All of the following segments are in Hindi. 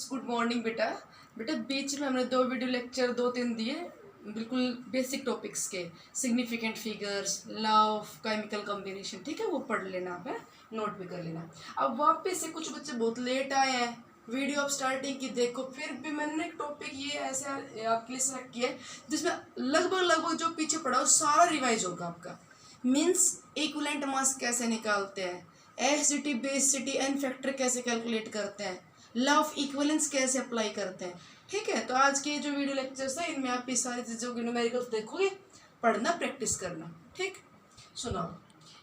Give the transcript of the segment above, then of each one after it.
गुड मॉर्निंग बेटा। बेटा बीच में हमने दो वीडियो लेक्चर दो तीन दिए, बिल्कुल बेसिक टॉपिक्स के, significant figures, law of chemical combination, ठीक है, वो पढ़ लेना आप, है नोट भी कर लेना। अब वापस से कुछ बच्चे बहुत लेट आए हैं, वीडियो आप स्टार्टिंग की देखो, फिर भी मैंने एक टॉपिक ये ऐसे आपके लिए सेलेक्ट किया है जिसमें लगभग जो पीछे पढ़ा हो सारा रिवाइज होगा आपका। मीन्स इक्विवेलेंट मास कैसे निकालते हैं, एसिडिटी बेसिसिटी एन फैक्टर कैसे कैलकुलेट करते हैं, लॉ ऑफ इक्विवेलेंस कैसे अप्लाई करते हैं, ठीक है। तो आज के जो वीडियो लेक्चर्स है इनमें आप इस सारी चीज़ों के न्यूमेरिकल्स देखोगे, पढ़ना प्रैक्टिस करना, ठीक। सुनो,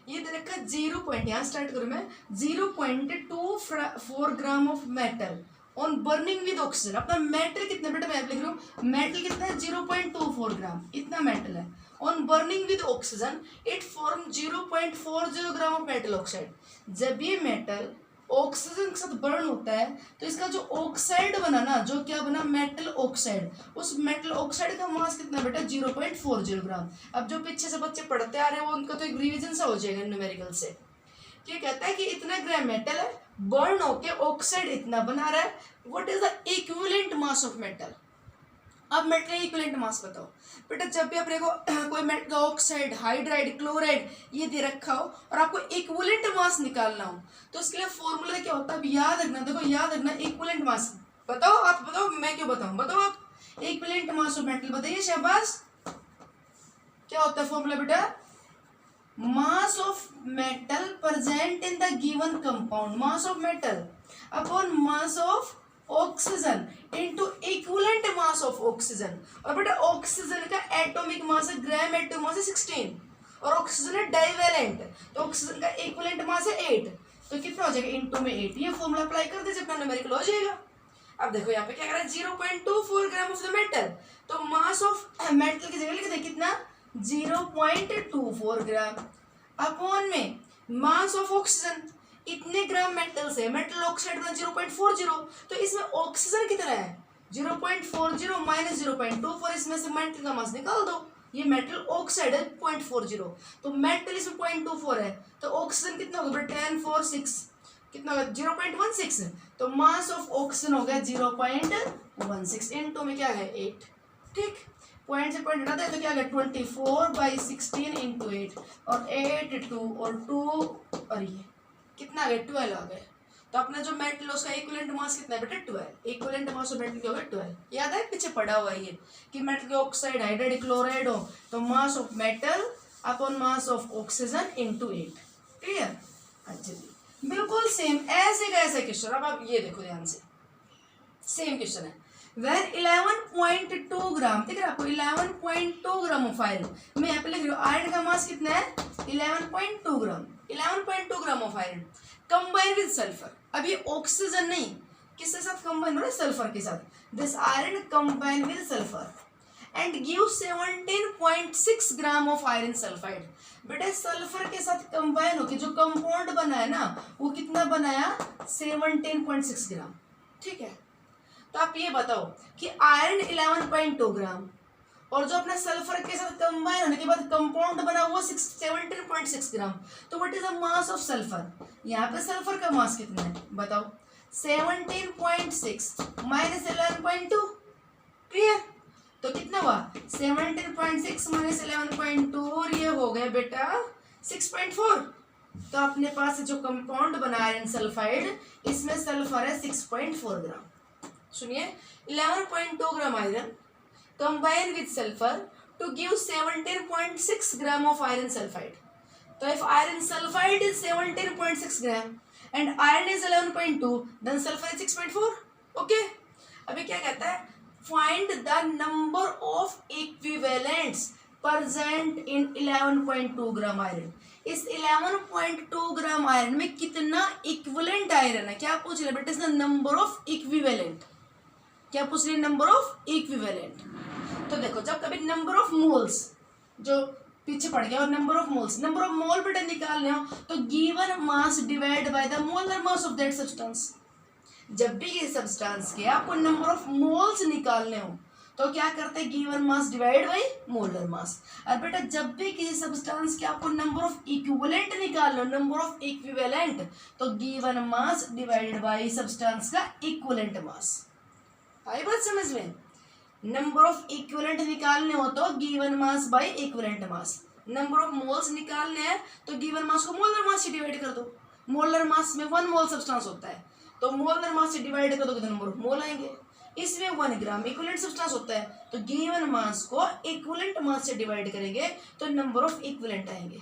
ये दे रखा है 0 पॉइंट, यहाँ स्टार्ट करूँ मैं, 0.24 gram of metal on burning with oxygen. अपना मेटल कितना बेटा, मैं लिख रहा हूँ मेटल कितना है 0.24 ग्राम, इतना मेटल है। On burning with oxygen it form 0.40 gram of metal oxide. जब ये मेटल ऑक्सीजन के साथ बर्न होता है तो इसका जो ऑक्साइड बना ना, जो क्या बना, मेटल ऑक्साइड, उस मेटल ऑक्साइड का मास कितना बेटा 0.40 ग्राम। अब जो पीछे से बच्चे पढ़ते आ रहे हैं वो उनका तो एक रिवीजन सा हो जाएगा न्यूमेरिकल से। ये कहता है कि इतना ग्राम मेटल है, बर्न होके ऑक्साइड इतना बना रहा है, what is the equivalent mass of metal. अब मेटल इक्विवेलेंट मास बताओ बेटा। जब भी अपने को कोई मेटल का ऑक्साइड, हाइड्राइड, क्लोराइड ये दे रखा हो और आपको इक्विवेलेंट मास निकालना हो तो उसके लिए फॉर्मूला क्या होता है, अब याद रखना। देखो याद रखना, इक्विवेलेंट मास बताओ, आप बताओ, मैं क्यों बताऊं, बताओ आप। इक्विवेलेंट मास ऑफ मेटल बताइए, शाबाश। क्या होता है फॉर्मूला बेटा, मास of metal present in the given compound, mass of metal upon mass of oxygen into equivalent mass of oxygen. और बेटा ऑक्सीजन का एटॉमिक मास है, ग्राम एटॉमिक मास है 16 और ऑक्सीजन है डाइवेलेंट, तो ऑक्सीजन का इक्विवेलेंट मास है 8, तो कितना हो जाएगा इनटू में 8। ये फॉर्मूला अप्लाई कर दीजिए, अपना न्यूमेरिकल हो जाएगा। अब देखो यहाँ पे क्या कर रहा है 0.24 ग्राम ऑफ द मेटल, तो मास ऑफ मेटल की जगह लिख दे कितना 0.24 ग्राम अपॉन में मास ऑफ ऑक्सीजन, इतने ग्राम मेटल से मेटल ऑक्साइड बना 0.40, तो इसमें ऑक्सीजन कितना है 0.40 माइनस 0.24, इसमें से मेटल का मास निकाल दो। ये मेटल ऑक्साइड है 0.40, तो मेटल इसमें 0.24 है, तो ऑक्सीजन कितना होगा 10 4 6 कितना होगा 0.16, तो मास ऑफ ऑक्सीजन हो गया 0.16 इनटू में क्या है 8, ठीक। पॉइंट से पॉइंट हटाते हैं तो क्या आ गया 24/16 इंटू 8 और 8 2 और 2 और ये कितना आ गया 12 आ गया। तो अपना जो मेटल है उसका इक्विवेलेंट मास कितना है बेटा 12, इक्विवेलेंट मास ऑफ मेटल क्या होगा 12। याद है पीछे पढ़ा हुआ है ये कि मेटल के ऑक्साइड, हाइड्राइड, क्लोराइड हो तो मास of metal upon mass of oxygen into 8, clear. अच्छा जी, बिल्कुल सेम ऐसे का ऐसा क्वेश्चन। अब आप ये देखो ध्यान से, सेम क्वेश्चन है। When 11.2 ग्राम, ठीक है आपको 11.2 ग्राम ऑफ आयरन, मैं यहाँ पे लिख रही हूँ आयरन का मास कितना है 11.2 ग्राम, 11.2 gram of iron combine with sulphur. अब ये ऑक्सीजन नहीं, किसके साथ कंबाइन हो रहा है, सल्फर के साथ। This iron combine with sulphur and give 17.6 gram of iron sulphide. बेटा सल्फर के साथ कंबाइन होकर जो कंपाउंड बना है ना वो कितना बनाया 17.6 ग्राम, ठीक है। तो आप ये बताओ कि आयरन 11.2 ग्राम और जो अपना सल्फर के साथ कंबाइन होने के बाद कंपाउंड बना हुआ 17.6 ग्राम, तो what is the mass of sulphur. यहाँ पे सल्फर का मास कितना है बताओ 17.6 माइनस 11.2, क्लियर। तो कितना हुआ 17.6 माइनस 11.2 और ये हो गया बेटा 6.4। तो अपने पास जो कंपाउंड बना आयरन सल्फाइड, इसमें सल्फर है 6.4 ग्राम। सुनिए 11.2 ग्राम iron combine with sulfur to give 17.6 gram of iron sulfide. So if iron sulfide is 17.6 gram and iron is 11.2, then sulfur is 6.4. Okay. अभी क्या कहता है, find the number of equivalents present in 11.2 gram iron. इस 11.2 ग्राम आयरन में कितना इक्विवेलेंट आयरन है, क्या पूछ रहे बेटा, इसका नंबर ऑफ इक्विवेलेंट, क्या पूछ रही है नंबर ऑफ इक्विवेलेंट। तो देखो जब कभी नंबर ऑफ मोल्स जो पीछे पड़ गया और number of moles, number of मोल बेटा निकालने हो तो given mass divide by the molar mass of that substance. जब भी ये सब्सटेंस के आपको नंबर ऑफ मोल्स निकालने हो तो क्या करते हैं given mass divide by molar मास। और बेटा जब भी किसी सब्सटेंस के आपको नंबर ऑफ इक्विवेलेंट निकालना हो, नंबर ऑफ इक्विवेलेंट, तो given mass divided by substance का इक्विवेलेंट मास। आई बात समझ में। नंबर ऑफ इक्विवेलेंट निकालने हो तो given mass by equivalent mass, number of moles निकालने हैं तो गिवन मास को मोलर मास से डिवाइड कर दो। मोलर मास में 1 मोल सब्सटेंस होता है, तो मोलर मास से डिवाइड कर दो तो नंबर ऑफ मोल आएंगे। इसमें 1 ग्राम इक्विवेलेंट सब्सटेंस होता है, तो गिवन मास को इक्विवेलेंट मास से डिवाइड करेंगे तो नंबर ऑफ इक्विवेलेंट आएंगे।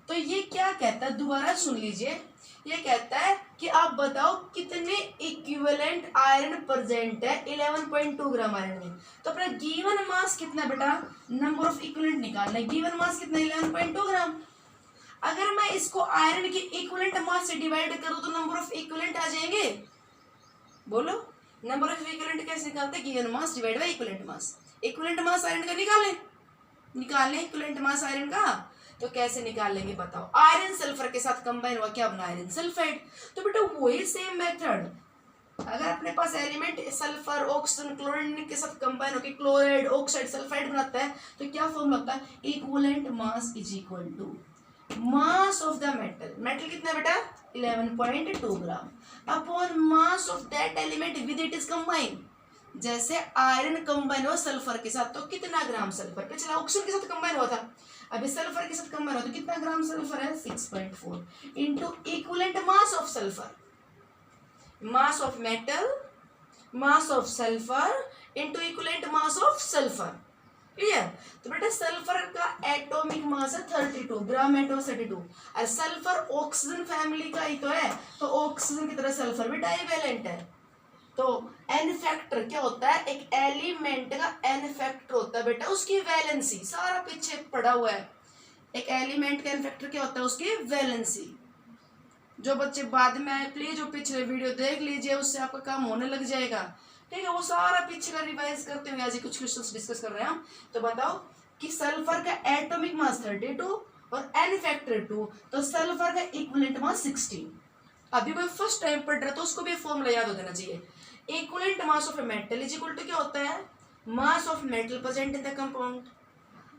तो ये क्या कहता है, दोबारा सुन लीजिए, ये कहता है कि आप बताओ कितने इक्विवेलेंट आयरन प्रेजेंट है 11.2 ग्राम आयरन में। तो अपना गिवन मास कितना बेटा, नंबर ऑफ इक्विवेलेंट निकालना है। गिवन मास कितना 11.2 ग्राम। अगर मैं इसको आयरन के इक्विवेलेंट मास से डिवाइड करूं तो नंबर ऑफ इक्विवेलेंट आ जाएंगे। बोलो नंबर ऑफ इक्विवेलेंट कैसे निकालते हैं, given mass divide by equivalent mass. Equivalent mass iron का निकालें इक्विवेलेंट मास आयरन का, तो कैसे निकालेंगे बताओ। आयरन सल्फर के साथ कंबाइन हुआ क्या बना, आयरन सल्फाइड। तो बेटा वही सेम मेथड, अगर अपने पास एलिमेंट सल्फर ऑक्सीजन क्लोरीन के साथ कंबाइन होकर क्लोराइड ऑक्साइड सल्फाइड बनाता है तो क्या फॉर्मूला होता है, equivalent mass is equal to mass of the metal. Metal कितना बेटा 11.2 gram upon mass of that element with it is combine. जैसे आयरन कंबाइन हुआ सल्फर के साथ तो कितना ग्राम सल्फर, पिछला ऑक्सीजन के साथ कंबाइन हुआ था, अभी सल्फर के साथ कंबाइन हुआ तो कितना ग्राम सल्फर है 6.4 into equivalent mass of sulphur, mass of metal, mass of sulphur into equivalent mass of sulphur. Clear. तो बेटा सल्फर का एटॉमिक मास है 32 ग्राम एटॉम 32, और सल्फर ऑक्सीजन फैमिली का ही तो है, तो ऑक्सीजन की तरह सल्फर भी डाइवेलेंट है। तो एन फैक्टर क्या होता है, एक एलिमेंट का एन फैक्टर होता है बेटा उसकी वैलेंसी, सारा पीछे पड़ा हुआ है। एक एलिमेंट का एन फैक्टर क्या होता है, उसकी वैलेंसी। जो बच्चे बाद में आए प्लीज जो पिछले वीडियो देख लीजिए, उससे आपका काम होने लग जाएगा। ठीक है, वो सारा पीछे का रिवाइज करते हुए आज कुछ क्वेश्चंस डिस्कस कर रहे हैं हम। तो बताओ कि सल्फर का एटॉमिक मास 32 और एन फैक्टर 2, तो सल्फर का इक्विवेलेंट मास 16। अभी कोई फर्स्ट टाइम पढ़ रहा है तो उसको भी फॉर्मूला याद हो जाना चाहिए। Equivalent mass of a metal is equal to क्या होता है, mass of metal present in the compound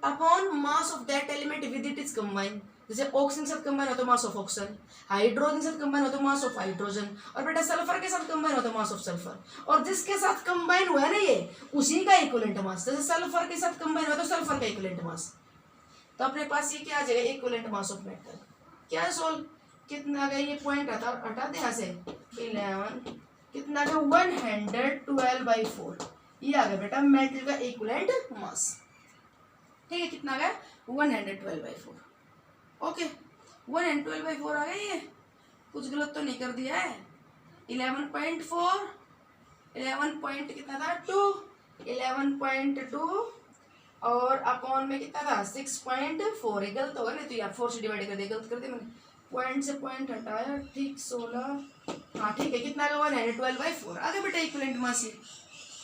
upon mass of that element with it is combine. जैसे ऑक्सीजन के साथ कंबाइन हो तो मास ऑफ ऑक्सीजन, हाइड्रोजन के साथ कंबाइन हो तो मास ऑफ हाइड्रोजन, और बेटा सल्फर के साथ कंबाइन हो तो मास ऑफ सल्फर। और जिसके साथ कंबाइन हुआ है ना ये, उसी का इक्विवेलेंट मास। जैसे सल्फर के साथ कंबाइन हुआ तो सल्फर का इक्विवेलेंट मास। तो अपने पास ये क्या आ जाएगा, इक्विवेलेंट मास ऑफ मेटल। क्या सोल्व कितना आ गया, ये पॉइंट हटा दे यहाँ से, 11 कितना आ गया 112/4। ये आ गया बेटा मेटल का इक्विवेलेंट मास। ठीक है, कितना आ गया 112/4। ओके 112/4 आ गया। ये कुछ गलत तो नहीं कर दिया है। 11.4 11 पॉइंट कितना था 2 11.2 और अपॉन में कितना था 6.4। ये गलत होगा नहीं तो यार 4 से डिवाइड कर दिया, गलत कर दिया मैंने, पॉइंट से पॉइंट हटाया। ठीक 16, हाँ ठीक है, कितना का 112/4 आगे बेटा इक्विवेलेंट मास।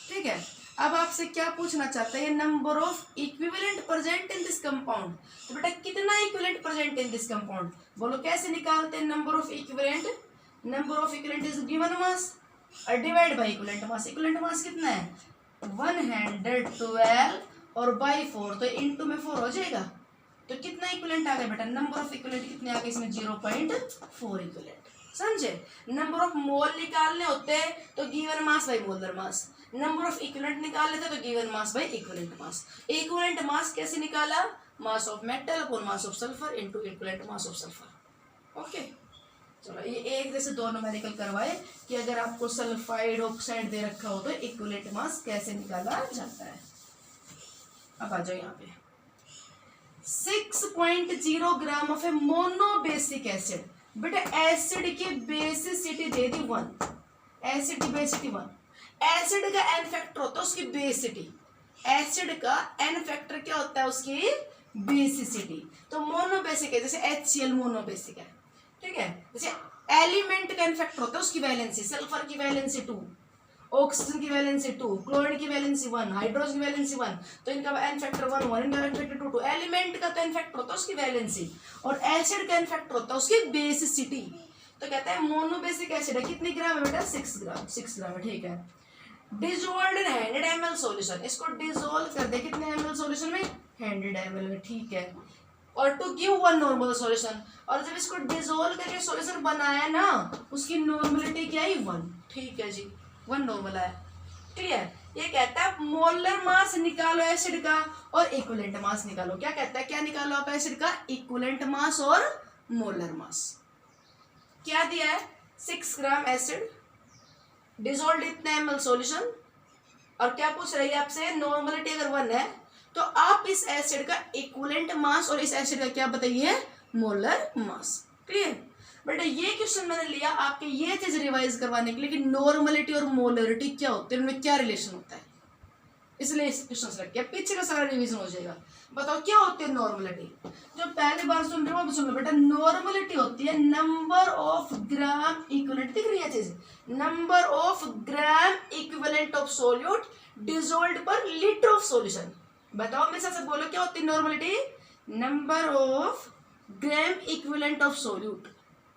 ठीक है, अब आपसे क्या पूछना चाहता है, number of equivalent present in this compound. तो बेटा कितना equivalent present in this compound, बोलो कैसे निकालते हैं number of equivalent. Number of equivalent is given mass और divide by equivalent mass. Equivalent mass कितना है 112 और बाई 4, तो इंटू में 4 हो जाएगा। तो कितना इक्विवेलेंट आ गया बेटा, नंबर ऑफ इक्विवेलेंट कितने आ गए इसमें 0.4 इक्विवेलेंट। समझे। नंबर ऑफ मोल निकालने होते हैं तो given mass by molar mass, number of equivalent निकाल लेते तो given mass by equivalent mass. Equivalent मास कैसे निकाला, मास of metal upon mass of sulphur into equivalent mass of sulphur. Okay चलो, ये एक जैसे दो न्यूमेरिकल करवाए कि अगर आपको सल्फाइड ऑक्साइड दे रखा हो तो इक्विवेलेंट मास कैसे निकाला जाता है। अब आ जाओ यहाँ पे 6.0 gram of A monobasic acid. बेटा एसिड की बेसिसिटी दे दी 1, एसिड की बेसिसिटी 1। एसिड का एन फैक्टर होता है उसकी बेसिसिटी, एसिड का एन फैक्टर क्या होता है उसकी बेसिसिटी। तो मोनोबेसिक है जैसे HCl मोनोबेसिक है। ठीक है, जैसे एलिमेंट का एन फैक्टर होता है उसकी वैलेंसी, सल्फर की वैलेंसी 2, ऑक्सीजन की वैलेंसी 2, क्लोरीन की वैलेंसी 1, हाइड्रोजन की वैलेंसी 1, तो इनका एन फैक्टर 1 1, इनका एन फैक्टर 2 2। एलिमेंट का तो एन फैक्टर होता है उसकी वैलेंसी और एसिड का एन फैक्टर होता है उसकी बेसिसिटी। तो कहता है मोनोबेसिक एसिड है, कितनी ग्राम है बेटा 6 ग्राम, 6 ग्राम है। ठीक है, डिसॉल्व्ड इन 100 ml सॉल्यूशन, इसको डिसॉल्व कर दे कितने ml सॉल्यूशन में 100 ml में। ठीक है, और टू गिव 1 नॉर्मल सॉल्यूशन, और जब इसको डिसॉल्व करके सॉल्यूशन बनाया ना उसकी नॉर्मलिटी क्या है 1। ठीक है जी, 1 नॉर्मल आया। क्लियर। ये कहता है मोलर मास निकालो एसिड का और इक्विवेलेंट मास निकालो। क्या कहता है, क्या निकालो आप एसिड का, इक्विवेलेंट मास और मोलर मास। क्या दिया है, 6 ग्राम एसिड डिसॉल्व इतना ml सॉल्यूशन, और क्या पूछ रही है आपसे, नॉर्मलिटी अगर 1 है तो आप इस एसिड का इक्विवेलेंट मास और इस एसिड का क्या बताइए, मोलर मास। क्लियर। बेटा ये क्वेश्चन मैंने लिया आपके ये चीज रिवाइज करवाने के लिए कि नॉर्मलिटी और मोलरिटी क्या होते हैं, उनमें क्या रिलेशन होता है, इसलिए इस क्वेश्चन रख के पीछे का सारा रिवीजन हो जाएगा। बताओ क्या होती है नॉर्मलिटी, जो पहली बार सुन रहे हो वो भी सुन लो बेटा। नॉर्मलिटी होती है नंबर ऑफ ग्राम इक्विवेलेंट, दिख रही है चीज, number of gram equivalent of solute dissolved per litre of solution. बताओ मेरे साथ बोलो क्या होती है normality, number of gram equivalent of solute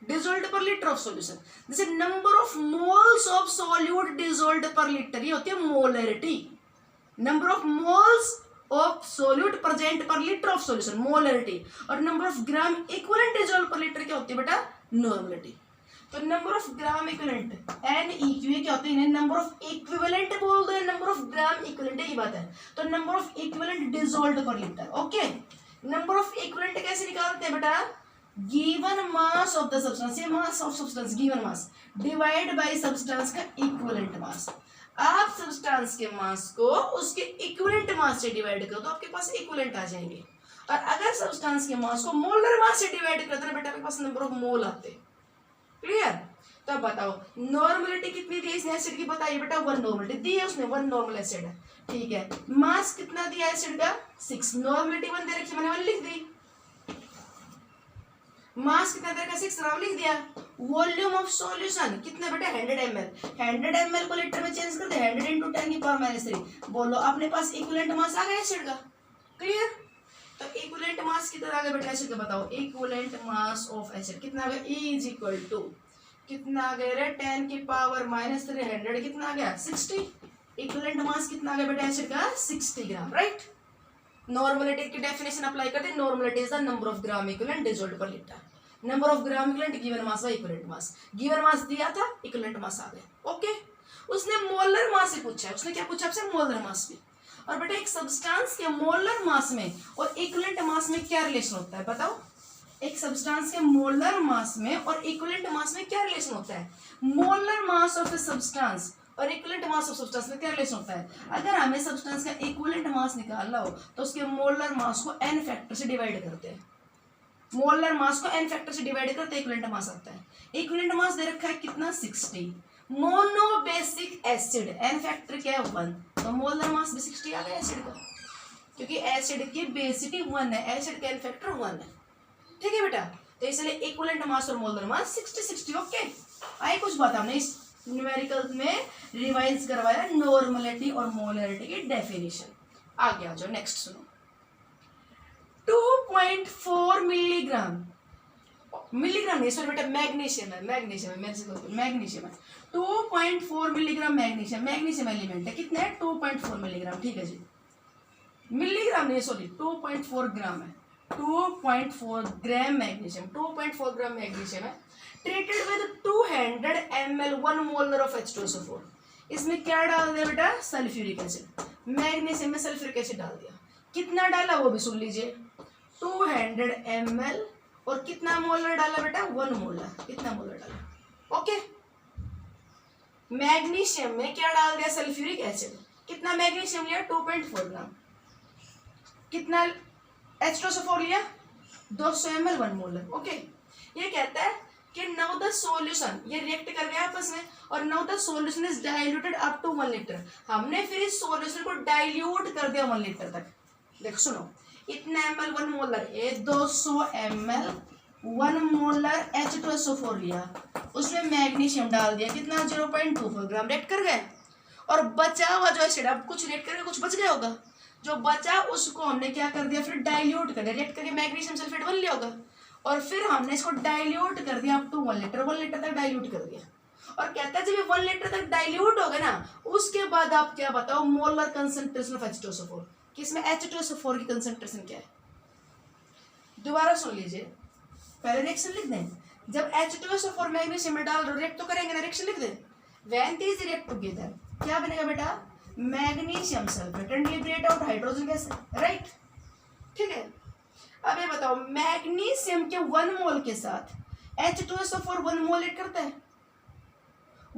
dissolved per litre of solution. जैसे number of moles of solute dissolved per litre, ये होती है molarity. Number of moles of solute present पर लीटर ऑफ सॉल्यूशन, मोलरिटी। और number of gram equivalent dissolve पर लीटर क्या होती है बेटा, नॉर्मलिटी। तो number of gram equivalent NEQ क्या होती है, नंबर ऑफ इक्विवेलेंट बोल दो, नंबर ऑफ ग्राम इक्विवेलेंट, ये बात है। तो number of equivalent dissolved per litre. Okay, number of equivalent कैसे निकालते हैं बेटा, given mass of the substance, ये mass of substance given mass divide by substance का इक्विवेलेंट मास। आप सब्सटेंस के मास को उसके इक्विवेलेंट मास से डिवाइड करो तो आपके पास इक्विवेलेंट आ जाएंगे। और अगर सब्सटेंस के मास को मोलर मास से डिवाइड करते हैं बेटा आपके पास नंबर ऑफ मोल आते हैं। क्लियर। तो बताओ नॉर्मलिटी कितनी दी इसने एसिड की, बताइए बेटा 1 नॉर्मलिटी दी है उसने, 1 नॉर्मल एसिड है। ठीक है, मास कितना दिया एसिड का 6, नॉर्मलिटी 1 दे रखी, मैंने 1 लिख दी। मास कितना देर का 6 ग्राम लिख दिया। वॉल्यूम ऑफ सॉल्यूशन कितना बेटा 100 ml, 100 ml को लीटर में चेंज कर दे, 100 × 10⁻³ बोलो अपने पास इक्विवेलेंट मास आ गया एसिड का। क्लियर। तो इक्विवेलेंट मास कितना आ गया बेटा एसिड का, बताओ इक्विवेलेंट मास ऑफ एसिड कितना आ गया, E कितना आ गया रे 10⁻³ 100 कितना आ गया 60। इक्विवेलेंट मास कितना आ गया बेटा एसिड का 60 ग्राम, राइट। नॉर्मलिटी की डेफिनेशन अप्लाई करते हैं, normality is the number of gram equivalent dissolved per litre. Number of gram equivalent given mass by equivalent mass, given mass दिया था इक्विवेलेंट मास आ गया। ओके, उसने मोलर मास से पूछा है, उसने क्या पूछा आपसे, मोलर मास में। और बेटा एक सब्सटेंस के मोलर मास में और इक्विवेलेंट मास में क्या रिलेशन होता है, बताओ। एक सब्सटेंस के मोलर मास में और इक्विवेलेंट मास में क्या रिलेशन होता है, molar mass of a substance और इक्विवेलेंट मास ऑफ सब्सटेंस में क्या रिलेशन होता है। अगर हमें सब्सटेंस का इक्विवेलेंट मास निकालना हो तो उसके मोलर मास को n फैक्टर से डिवाइड करते हैं, मोलर मास को n फैक्टर से डिवाइड करते हैं, इक्विवेलेंट मास आता है। इक्विवेलेंट मास दे रखा है कितना 60। मोनोबेसिक एसिड n फैक्टर क्या है 1, तो मोलर मास भी 60 आ गया एसिड का, क्योंकि एसिड की बेसिटी 1 है, एसिड का n फैक्टर 1 है। ठीक है बेटा, तो इसलिए इक्विवेलेंट मास और मोलर मास 60-60। ओके, आई कुछ बात हमने इस न्यूमेरिकल में रिवाइज करवाया नॉर्मलिटी और मोलरिटी की डेफिनेशन। आगे आ जाओ, नेक्स्ट सुनो। 2.4 मिलीग्राम, मिलीग्राम नहीं सॉरी बेटा मैग्नीशियम है, मैग्नीशियम है, मेरे से मैग्नीशियम है। 2.4 मिलीग्राम मैग्नीशियम, मैग्नीशियम एलिमेंट है, कितना है 2.4 मिलीग्राम। ठीक है जी, मिलीग्राम नहीं सॉरी 2.4 ग्राम है, 2.4 ग्राम मैग्नीशियम, 2.4 ग्राम मैग्नीशियम है। Treated with 200 ml 1 molar of H2SO4। इसमें क्या डाल दिया बेटा, सल्फ्यूरिक एसिड, मैग्नीशियम में सल्फ्यूरिक एसिड डाल दिया। कितना डाला वो भी सुन लीजिए, 200 ml और कितना मोलर डाला बेटा 1 मोलर, कितना मोलर डाला। ओके, मैग्नीशियम में क्या डाल दिया, सल्फ्यूरिक एसिड। कितना मैग्नीशियम लिया 2.4 ग्राम, कितना H2SO4 लिया 200 ml 1 मोलर। ओके, ये कहता है कि नाउ द सॉल्यूशन, ये रिएक्ट कर गया आपस में, और now the solution is diluted up to 1 litre. हमने फिर इस सॉल्यूशन को डाइल्यूट कर दिया 1 लीटर तक। देखो सुनो, इतना ml 1 मोलर, ये 200 ml 1 मोलर H2SO4 लिया, उसमें मैग्नीशियम डाल दिया, कितना 0.24 ग्राम, रिएक्ट कर गए। और बचा हुआ जो एसिड, अब कुछ रिएक्ट करके कुछ बच गया होगा, जो बचा उसको हमने क्या कर दिया, फिर डाइल्यूट कर दिया, रिएक्ट करके मैग्नीशियम सल्फेट बन लिया होगा, और फिर हमने इसको डाइल्यूट कर दिया अप टू 1 लीटर, 1 लीटर तक डाइल्यूट कर दिया। और कहता है जब ये 1 लीटर तक डाइल्यूट हो गया ना, उसके बाद आप क्या बताओ मोलर कंसंट्रेशन ऑफ H2SO4, कि इसमें H2SO4 की कंसंट्रेशन क्या है। दोबारा सुन लीजिए, पहले रिएक्शन लिख दें। जब H2SO4 मैग्नीशियम में डाल दो, रिएक्ट तो करेंगे ना, रिएक्शन लिख दें। व्हेन दीज रिएक्ट टुगेदर, क्या बनेगा बेटा, magnesium sulphate and liberate out hydrogen gas, right. ठीक है, अब ये बताओ मैग्नीशियम के 1 मोल के साथ H2SO4 1 मोल ऐड करता है।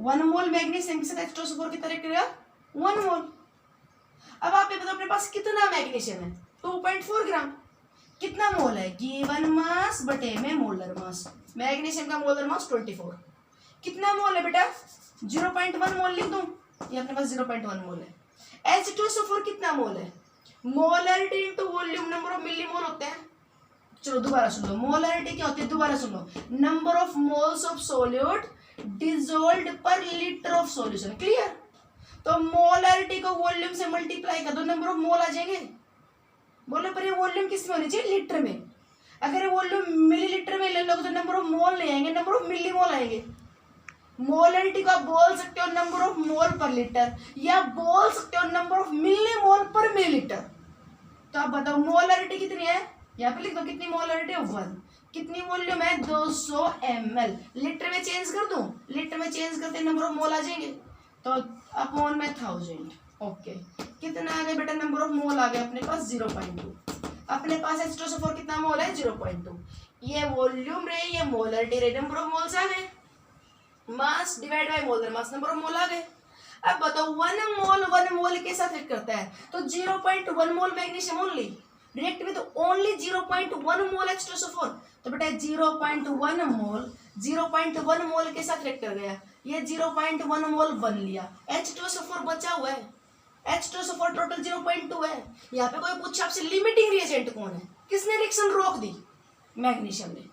1 मोल मैग्नीशियम के साथ H2SO4 कितना ऐड करेगा, 1 मोल। अब आप ये बताओ अपने पास कितना मैग्नीशियम है, 2.4 ग्राम। कितना मोल है, गिवन मास बटे में मोलर मास। मैग्नीशियम का मोलर मास 24। कितना मोल है बेटा, 0.1 मोल लिख दूं, ये अपने पास 0.1 मोल है। H2SO4 कितना मोल है, molarity into volume number of millimole होते हैं। चलो दोबारा सुन लो, मोलरिटी क्या होती है, दोबारा सुन लो, number of moles of solute dissolved per litre of solution. Clear. तो मोलरिटी को वॉल्यूम से मल्टीप्लाई कर दो, नंबर ऑफ मोल आ जाएंगे। बोले पर ये वॉल्यूम किस में होनी चाहिए, लीटर में। अगर ये वॉल्यूम मिलीलीटर में ले लोगे तो नंबर ऑफ मोल नहीं आएंगे, नंबर ऑफ मिलीमोल आएंगे। मोलरिटी को आप बोल सकते हो नंबर ऑफ मोल पर लीटर, या बोल सकते हो नंबर ऑफ मिलीमोल पर मिलीलीटर। तो आप बताओ मोलरिटी कितनी है, यहाँ पे लिख दो कितनी मोलरिटी है, 1। कितनी वॉल्यूम है, 200 ml। लीटर में चेंज कर दूं, लीटर में चेंज करते नंबर ऑफ मोल आ जाएंगे, तो अपॉन में 1000। ओके, कितना आ गया बेटा, नंबर ऑफ मोल आ गया अपने पास 0.2। अपने पास H2SO4 कितना मोल है, 0.2। ये वॉल्यूम रहे, ये मोलरिटी रहे, नंबर ऑफ मोल्स आ गए। Mass divide by molar mass, number of mole आ गए। अब बताओ 1 मोल के साथ रिएक्ट करता है तो 0.1 mole magnesium only, react with only 0.1 mole H2SO4। तो बेटा 0.1 मोल के साथ रिएक्ट कर गया, ये 0.1 मोल बन लिया, H2SO4 बचा हुआ है। H2SO4 टोटल 0.2 है। यहाँ पे कोई पूछे आपसे लिमिटिंग रिएजेंट कौन है, किसने रिएक्शन रोक दी, मैग्नीशियम ने।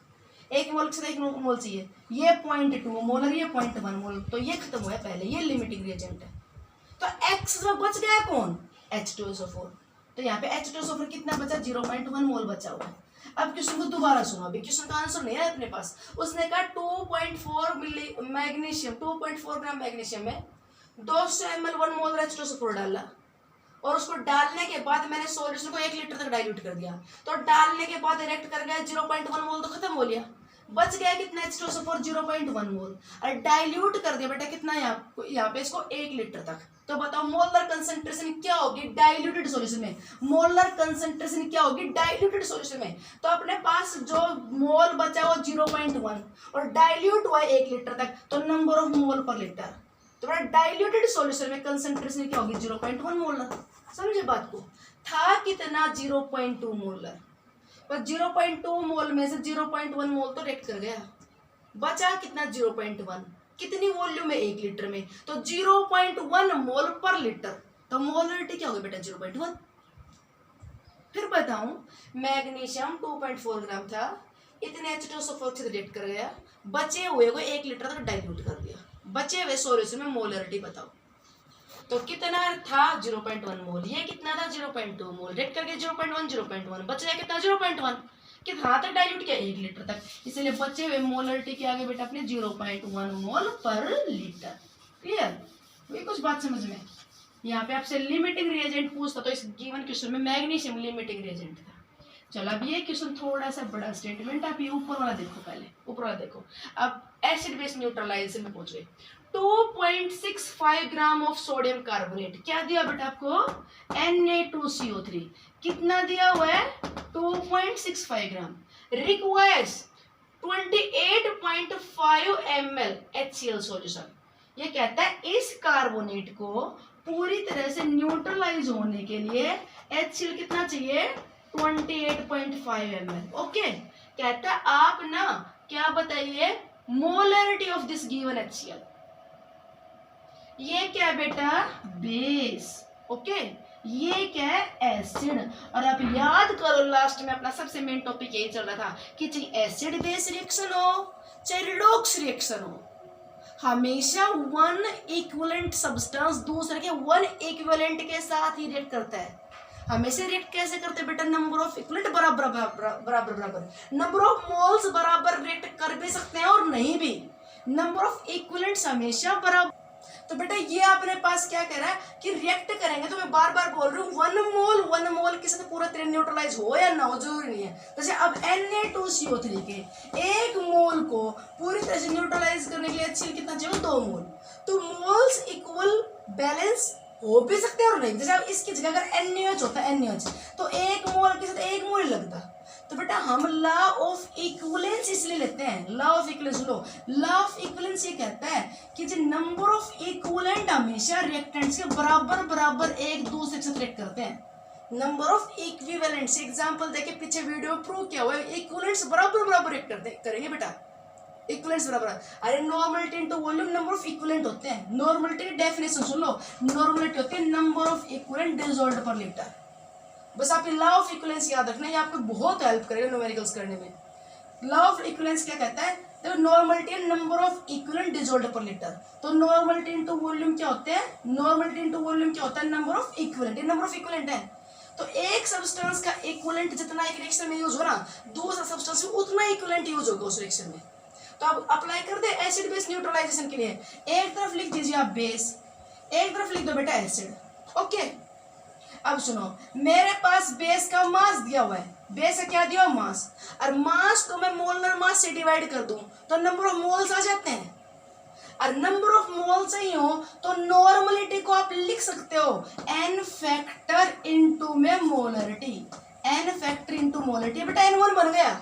1 मोल के साथ 1 मोल चाहिए, ये 0.2 मोल और ये 0.1 मोल, तो ये खत्म हुआ है पहले, ये लिमिटिंग रिएजेंट है। तो X में बच गया कौन, H2SO4। तो यहाँ पे H2SO4 कितना बचा, 0.1 मोल बचा हुआ है। अब क्वेश्चन को दोबारा सुनो, अभी क्वेश्चन का आंसर नहीं है अपने पास। उसने कहा 2.4 मिली मैग्नीशियम, 2.4 ग्राम मैग्नीशियम में 200 ml 1 मोल H2SO4 डाला, और उसको डालने के बाद मैंने सॉल्यूशन को 1 लीटर तक डाइल्यूट कर दिया। तो डालने के बाद रिएक्ट कर गया, 0.1 मोल तो खत्म हो लिया, बच गया कितना H2SO4, 0.1 मोल। और डाइल्यूट कर दिया बेटा कितना, यहाँ पे इसको 1 लीटर तक। तो बताओ मोलर कंसंट्रेशन क्या होगी डाइल्यूटेड सॉल्यूशन में, मोलर कंसंट्रेशन क्या होगी डाइल्यूटेड सॉल्यूशन में। तो अपने पास जो मोल बचा वो 0.1 और डाइल्यूट हुआ 1 लीटर तक, तो नंबर ऑफ मोल पर लीटर। तो बेटा डाइल्यूटेड सॉल्यूशन में कंसंट्रेशन क्या होगी, 0.1 मोलर। समझे बात को, था कितना 0.2 मोलर, पर 0.2 मोल में से 0.1 मोल तो रिएक्ट कर गया, बचा कितना 0.1। कितनी वॉल्यूम है, 1 लीटर में, तो 0.1 मोल पर लीटर। तो मोलरिटी क्या होगी बेटा, 0.1। फिर बताऊं, मैग्नीशियम 2.4 ग्राम था, इतने H2SO4 से रिएक्ट कर गया, बचे हुए को 1 लीटर तक डाइल्यूट कर दिया, बचे हुए सॉल्यूशन में मोलरिटी बताओ। तो कितना था 0.1 मोल, ये कितना था 0.2 मोल, रिएक्ट करके 0.1 बच गया कितना 0.1, कितना तक डाइल्यूट किया 1 लीटर तक, इसलिए बचे हुए मोलरिटी के आगे बेटा अपने 0.1 मोल पर लीटर। क्लियर, ये कुछ बात समझ में। यहाँ पे आपसे लिमिटिंग रिएजेंट पूछता, तो इस गिवन क्वेश्चन में मैग्नीशियम लिमिटिंग रिएजेंट था। चलो अब ये क्वेश्चन थोड़ा सा बड़ा स्टेटमेंट, आप ये ऊपर वाला देखो, पहले ऊपर वाला देखो। अब एसिड बेस न्यूट्रलाइजेशन में पहुंच गए, 2.65 ग्राम ऑफ सोडियम कार्बोनेट, क्या दिया बेटा आपको, Na2CO3, कितना दिया हुआ है 2.65 ग्राम, रिक्वायर्स 28.5 ml HCl सॉल्यूशन। ये कहता है इस कार्बोनेट को पूरी तरह से न्यूट्रलाइज होने के लिए HCl कितना चाहिए, 28.5 ml। ओके, कहता है आप ना क्या बताइए molarity of this given HCl। ये क्या है बेटा, बेस। ओके, ये क्या है, एसिड। और आप याद करो लास्ट में अपना सबसे मेन टॉपिक यही चल रहा था कि चाहे एसिड बेस रिएक्शन हो चाहे रिडॉक्स रिएक्शन हो, हमेशा वन इक्विवेलेंट सब्सटेंस दूसरे के वन इक्विवेलेंट के साथ ही रिएक्ट करता है। हमेशा रिएक्ट कैसे करते हैं बेटा, नंबर ऑफ इक्विवेलेंट बराबर बराबर बराबर, नंबर ऑफ मोल्स बराबर रिएक्ट कर भी सकते हैं और नहीं भी, नंबर ऑफ इक्विवेलेंट्स हमेशा बराबर। तो बेटा ये अपने पास क्या कह रहा है कि रिएक्ट करेंगे, तो मैं बार बार बोल रही हूँ 1 मोल के साथ पूरा तरह न्यूट्रलाइज हो या ना हो जरूरी नहीं है। जैसे अब Na2CO3 के 1 मोल को पूरी तरह से न्यूट्रलाइज करने के लिए HCl कितना चाहिए, 2 मोल। तो मोल्स इक्वल बैलेंस हो भी सकते हैं और नहीं। जैसे अब इसकी जगह अगर NaOH होता है NaOH, तो एक मोल के साथ एक मोल लगता। तो बेटा हम लॉ ऑफ इक्विवेलेंस इसलिए लेते हैं, law of equivalence. Law of equivalence ये कहता है कि जो नंबर ऑफ इक्विवेलेंट हमेशा रिएक्टेंट्स के बराबर बराबर एक दूसरे के साथ रिएक्ट करते हैं। नंबर ऑफ इक्विवेलेंट्स एग्जांपल देके पीछे वीडियो प्रूव किया हुआ है, इक्विवेलेंट्स बराबर बराबर रिएक्ट करते करेंगे बेटा, इक्विवेलेंट्स बराबर। अरे normality into volume number of equivalent होते हैं। नॉर्मलिटी की डेफिनेशन सुन लो, नॉर्मलिटी होती है number of equivalent dissolved per litre. बस आप ये लॉ ऑफ इक्विवेलेंस याद रखना, ये आपको बहुत हेल्प करेगा न्यूमेरिकल्स करने में। लॉ ऑफ इक्विवेलेंस क्या कहता है, तो नॉर्मलिटी है number of equivalent dissolved per litre. तो नॉर्मलिटी इनटू वॉल्यूम क्या होते हैं, नॉर्मलिटी इनटू वॉल्यूम क्या होता है, नंबर ऑफ इक्विवेलेंट। ये नंबर ऑफ इक्विवेलेंट है। तो एक सब्सटेंस का इक्विवेलेंट जितना एक रिएक्शन में यूज हो रहा, दूसरा सब्सटेंस में उतना इक्विवेलेंट यूज होगा उस रिएक्शन में। तो अब अप्लाई कर दे एसिड बेस न्यूट्रलाइजेशन के लिए। एक तरफ लिख दीजिए आप बेस, एक तरफ लिख दो बेटा एसिड। ओके, अब सुनो, मेरे पास बेस का मास दिया हुआ है, बेस का क्या दिया हुआ मास, और मास को मैं मोलर मास से डिवाइड कर दूं तो नंबर ऑफ मोल्स आ जाते हैं। और नंबर ऑफ मोल्स ही हो तो नॉर्मलिटी को आप लिख सकते हो n फैक्टर इनटू में molarity, n factor into molarity. बेटा n1 बन गया।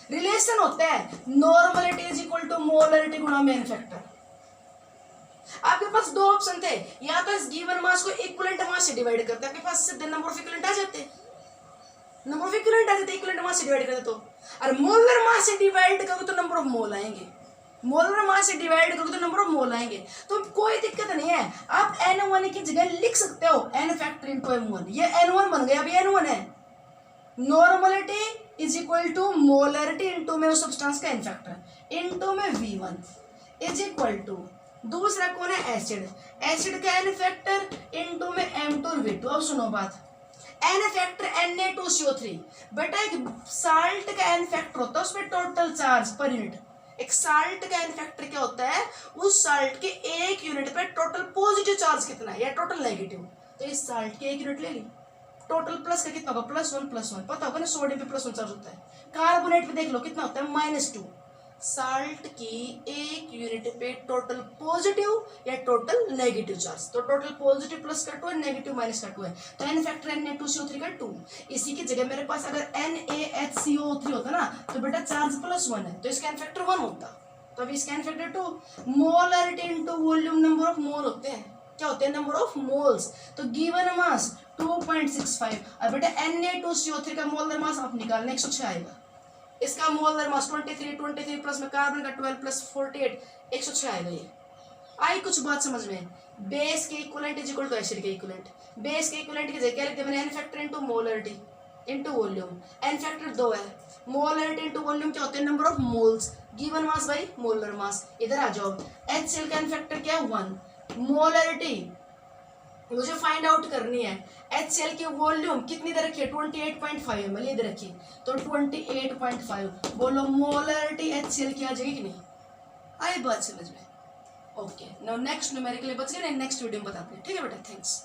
रिलेशन होता है normality is equal to molarity गुणा में n फैक्टर। आपके पास दो ऑप्शन थे, या तो इस गिवन मास को इक्विवेलेंट मास से डिवाइड करते, आपके पास सीधे नंबर ऑफ इक्विवेलेंट आ जाते, नंबर ऑफ इक्विवेलेंट आ जाते, इक्विवेलेंट मास से डिवाइड करते तो। और मोलर मास से डिवाइड करोगे तो नंबर ऑफ मोल आएंगे, मोलर मास से डिवाइड करोगे तो नंबर ऑफ मोल आएंगे। तो कोई दिक्कत नहीं है, आप n1 की जगह लिख सकते हो n फैक्टर इनटू m1। ये n1 बन गया, अभी n1 है। Normality is equal to molarity into में उस सब्सटेंस का n फैक्टर इनटू में v1 इज इक्वल टू, दूसरा कौन है एसिड, एसिड का n फैक्टर इनटू में m2 और v2। अब सुनो बात, n फैक्टर Na2CO3। बेटा एक साल्ट का n फैक्टर होता है, उसमें टोटल चार्ज पर यूनिट। एक साल्ट का n फैक्टर क्या होता है, उस साल्ट के एक यूनिट पे टोटल पॉजिटिव चार्ज कितना है या टोटल नेगेटिव। तो इस साल्ट के एक यूनिट ले ली, टोटल प्लस का कितना होगा, +1 पता होगा ना, सोडियम पे +1 चार्ज होता है। कार्बोनेट पे देख लो कितना होता है, -2। साल्ट की एक यूनिट पे टोटल पॉजिटिव या टोटल नेगेटिव चार्ज, तो टोटल पॉजिटिव प्लस का 2 है, नेगेटिव माइनस का 2 है। तो n फैक्टर Na2CO3 का 2। इसी की जगह मेरे पास अगर NaHCO3 होता ना तो बेटा चार्ज +1 है, तो इसका n फैक्टर 1 होता। तो अभी इसका n factor 2। Molarity into volume number of मोल होते हैं, क्या होते हैं, नंबर ऑफ मोल्स। तो गिवन मास 2.65। अब बेटा Na2CO3 का मोलर मास आप निकालना 106 आएगा। इसका मोलर मास 23 प्लस में कार्बन का 12 प्लस 48 106 आएगा। ये आई कुछ बात समझ में। बेस के equivalent is equal to acid के इक्विवेलेंट। बेस के इक्विवेलेंट की जगह क्या लिख दिया मैंने, n factor into molarity into volume. n factor 2 है, मोलरिटी इनटू वॉल्यूम क्या होते हैं, number of moles. Given mass by molar mass. इधर आ जाओ, HCl का n फैक्टर क्या है 1। मोलरिटी मुझे फाइंड आउट करनी है, HCl की वॉल्यूम कितनी दे रखी है 28.5 ml, इधर रखी, तो 28.5। बोलो मोलरिटी HCl की आ जाएगी कि नहीं, आई बात समझ में। ओके, नाउ नेक्स्ट न्यूमेरिकल बच गए, नेक्स्ट वीडियो में बताते हैं, ठीक है बेटा, थैंक्स।